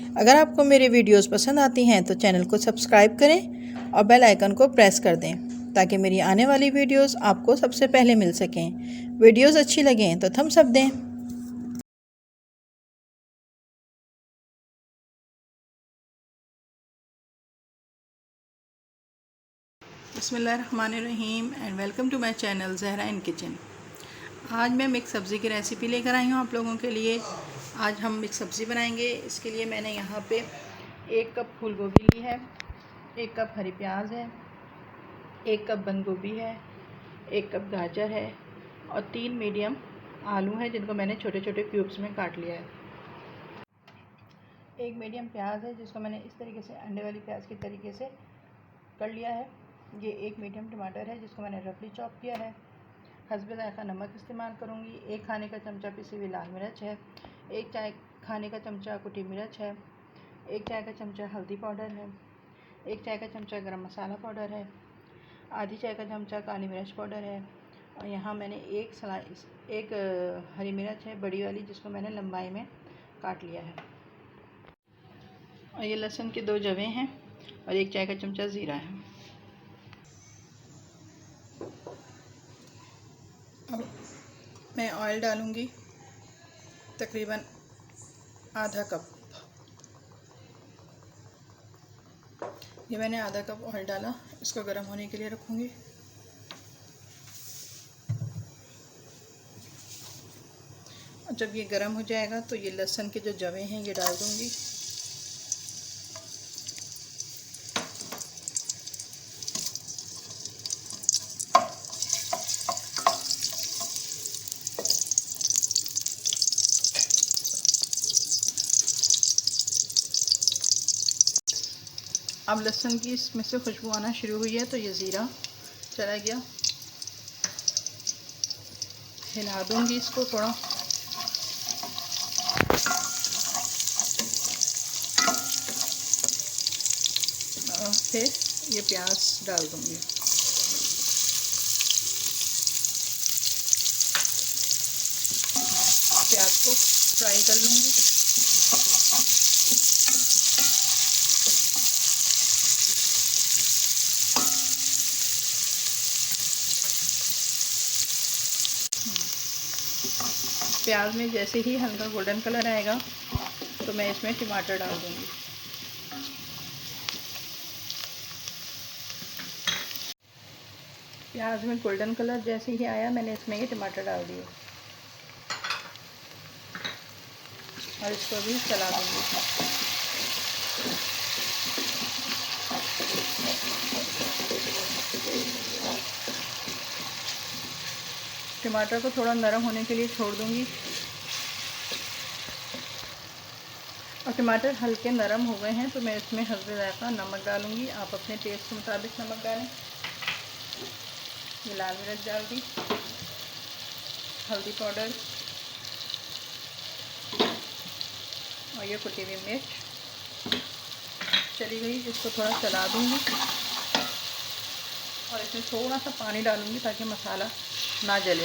अगर आपको मेरी वीडियोस पसंद आती हैं तो चैनल को सब्सक्राइब करें और बेल आइकन को प्रेस कर दें ताकि मेरी आने वाली वीडियोस आपको सबसे पहले मिल सकें। वीडियोस अच्छी लगें तो थम्स अप दें। बिस्मिल्लाहिर्रहमानिर्रहीम and welcome to my channel Zahra in kitchen. आज मैं मिक्स सब्ज़ी की रेसिपी लेकर आई हूँ आप लोगों के लिए। आज हम मिक्स सब्ज़ी बनाएंगे। इसके लिए मैंने यहाँ पे 1 कप फूल गोभी ली है, 1 कप हरी प्याज है, 1 कप बंद गोभी है, 1 कप गाजर है और 3 मीडियम आलू हैं जिनको मैंने छोटे छोटे क्यूब्स में काट लिया है। 1 मीडियम प्याज है जिसको मैंने इस तरीके से अंडे वाली प्याज के तरीके से कर लिया है। ये 1 मीडियम टमाटर है जिसको मैंने रफली चॉप किया है। हस्बे ज़ायक़ा नमक इस्तेमाल करूँगी। 1 खाने का चमचा पिसी हुई लाल मिर्च है, 1 चाय खाने का चमचा कुटी मिर्च है, 1 चाय का चमचा हल्दी पाउडर है, 1 चाय का चमचा गरम मसाला पाउडर है, आधी चाय का चमचा काली मिर्च पाउडर है और यहाँ मैंने एक हरी मिर्च है बड़ी वाली जिसको मैंने लंबाई में काट लिया है और ये लहसुन के 2 जवे हैं और 1 चाय का चमचा ज़ीरा है। अब मैं ऑयल डालूँगी तकरीबन आधा कप। ये मैंने आधा कप ऑयल डाला, इसको गर्म होने के लिए रखूँगी। और जब ये गर्म हो जाएगा तो ये लहसुन के जो जवे हैं ये डाल दूँगी। अब लहसुन की इसमें से खुशबू आना शुरू हुई है तो ये ज़ीरा चला गया। हिला दूँगी इसको थोड़ा। और फिर ये प्याज डाल दूँगी। प्याज को फ्राई कर लूँगी। प्याज में जैसे ही हल्का गोल्डन कलर आएगा तो मैं इसमें टमाटर डाल दूँगी। प्याज में गोल्डन कलर जैसे ही आया मैंने इसमें ये टमाटर डाल दिए और इसको भी चला दूँगी। टमाटर को थोड़ा नरम होने के लिए छोड़ दूँगी और टमाटर हल्के नरम हो गए हैं तो मैं इसमें हस्बे ज़ायक़ा नमक डालूँगी। आप अपने टेस्ट के मुताबिक नमक डालें। ये लाल मिर्च डाल दी, हल्दी पाउडर और ये कुटी हुई मिर्च चली गई। इसको थोड़ा चला दूँगी और इसमें थोड़ा सा पानी डालूँगी ताकि मसाला ना जले।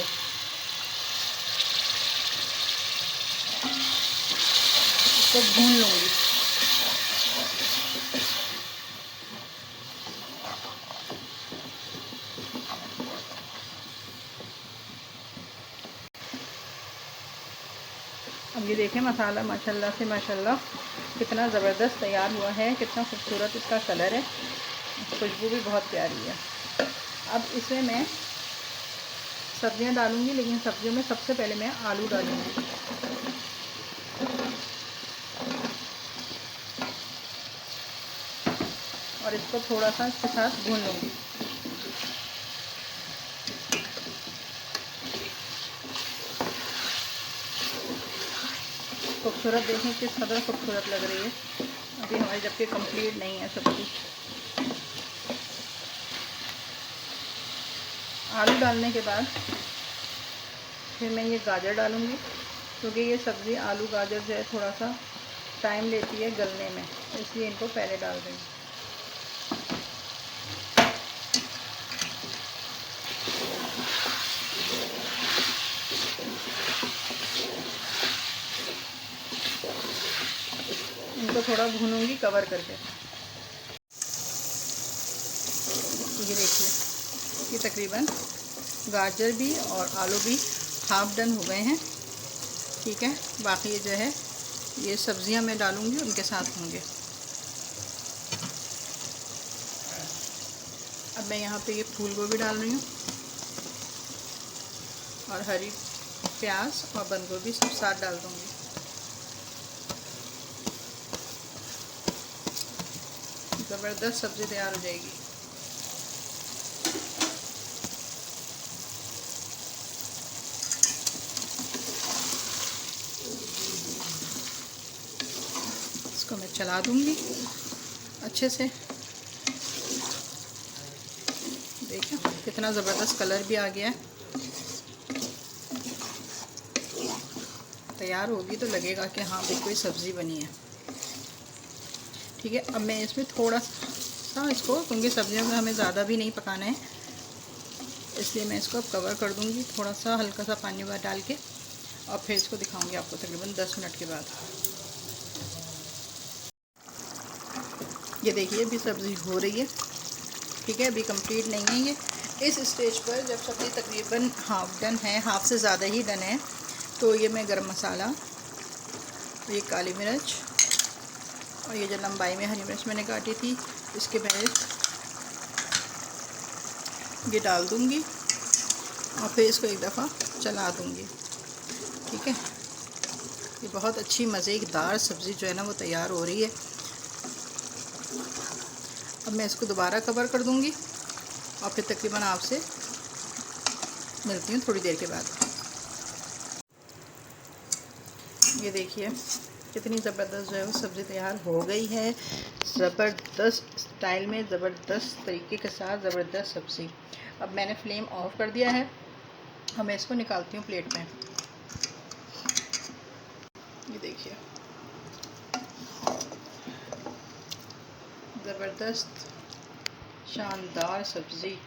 इसको भून लूँगी। अब ये देखें मसाला माशाल्लाह से माशाल्लाह कितना ज़बरदस्त तैयार हुआ है, कितना खूबसूरत इसका कलर है, खुशबू भी बहुत प्यारी है। अब इसमें मैं सब्जियां डालूंगी, लेकिन सब्जियों में सबसे पहले मैं आलू डालूंगी। और इसको थोड़ा सा इसके साथ भून लूँगी। खूबसूरत देखें किस कदर खूबसूरत लग रही है। अभी हमारी जबकि कंप्लीट नहीं है सब्ज़ी। आलू डालने के बाद फिर मैं ये गाजर डालूँगी क्योंकि ये सब्ज़ी आलू गाजर जो है थोड़ा सा टाइम लेती है गलने में, इसलिए इनको पहले डाल देंगे। इनको थोड़ा भूनूंगी कवर करके। ये देखिए कि तकरीबन गाजर भी और आलू भी हाफ डन हो गए हैं। ठीक है, बाकी जो है ये सब्जियां मैं डालूंगी, उनके साथ होंगे। अब मैं यहाँ पे ये फूल गोभी डाल रही हूँ और हरी प्याज और बंद गोभी सब साथ डाल दूँगी। ज़बरदस्त सब्ज़ी तैयार हो जाएगी। इसको मैं चला दूँगी अच्छे से। देखिए कितना ज़बरदस्त कलर भी आ गया है। तैयार होगी तो लगेगा कि हाँ भाई कोई सब्ज़ी बनी है। ठीक है, अब मैं इसमें थोड़ा सा इसको, क्योंकि सब्जियों में हमें ज़्यादा भी नहीं पकाना है, इसलिए मैं इसको अब कवर कर दूँगी थोड़ा सा हल्का सा पानी डाल के, और फिर इसको दिखाऊँगी आपको तकरीबन 10 मिनट के बाद। ये देखिए अभी सब्ज़ी हो रही है। ठीक है, अभी कंप्लीट नहीं है ये। इस स्टेज पर जब सब्ज़ी तकरीबन हाफ डन है, हाफ से ज़्यादा ही डन है, तो ये मैं गरम मसाला, ये काली मिर्च और ये जो लंबाई में हरी मिर्च मैंने काटी थी, इसके मैं ये डाल दूँगी और फिर इसको एक दफ़ा चला दूँगी। ठीक है, ये बहुत अच्छी मज़ेदार सब्ज़ी जो है ना वो तैयार हो रही है। अब मैं इसको दोबारा कवर कर दूँगी और फिर तकरीबन आपसे मिलती हूँ थोड़ी देर के बाद। ये देखिए कितनी ज़बरदस्त जो है वो सब्ज़ी तैयार हो गई है। ज़बरदस्त स्टाइल में, ज़बरदस्त तरीके के साथ ज़बरदस्त सब्ज़ी। अब मैंने फ्लेम ऑफ कर दिया है। अब मैं इसको निकालती हूँ प्लेट में। ये देखिए ज़बरदस्त शानदार सब्ज़ी।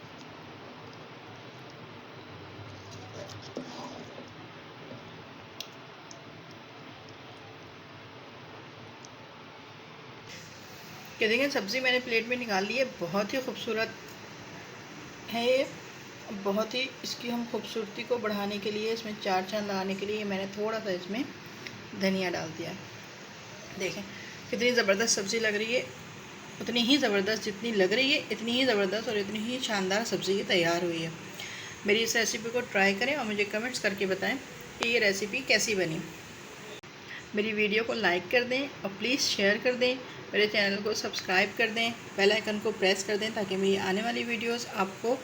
क्या देखें, सब्ज़ी मैंने प्लेट में निकाल ली है। बहुत ही खूबसूरत है ये। बहुत ही इसकी हम खूबसूरती को बढ़ाने के लिए, इसमें चार चांद लगाने के लिए मैंने थोड़ा सा इसमें धनिया डाल दिया। देखें कितनी ज़बरदस्त सब्ज़ी लग रही है। उतनी ही ज़बरदस्त जितनी लग रही है, इतनी ही ज़बरदस्त और इतनी ही शानदार सब्ज़ी ये तैयार हुई है। मेरी इस रेसिपी को ट्राई करें और मुझे कमेंट्स करके बताएं कि ये रेसिपी कैसी बनी। मेरी वीडियो को लाइक कर दें और प्लीज़ शेयर कर दें। मेरे चैनल को सब्सक्राइब कर दें, बेल आइकन को प्रेस कर दें ताकि मेरी आने वाली वीडियोस आपको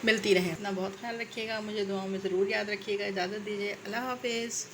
मिलती रहें। अपना बहुत ख्याल रखिएगा, मुझे दुआओं में ज़रूर याद रखिएगा। इजाज़त दीजिए, अल्लाह हाफ़िज़।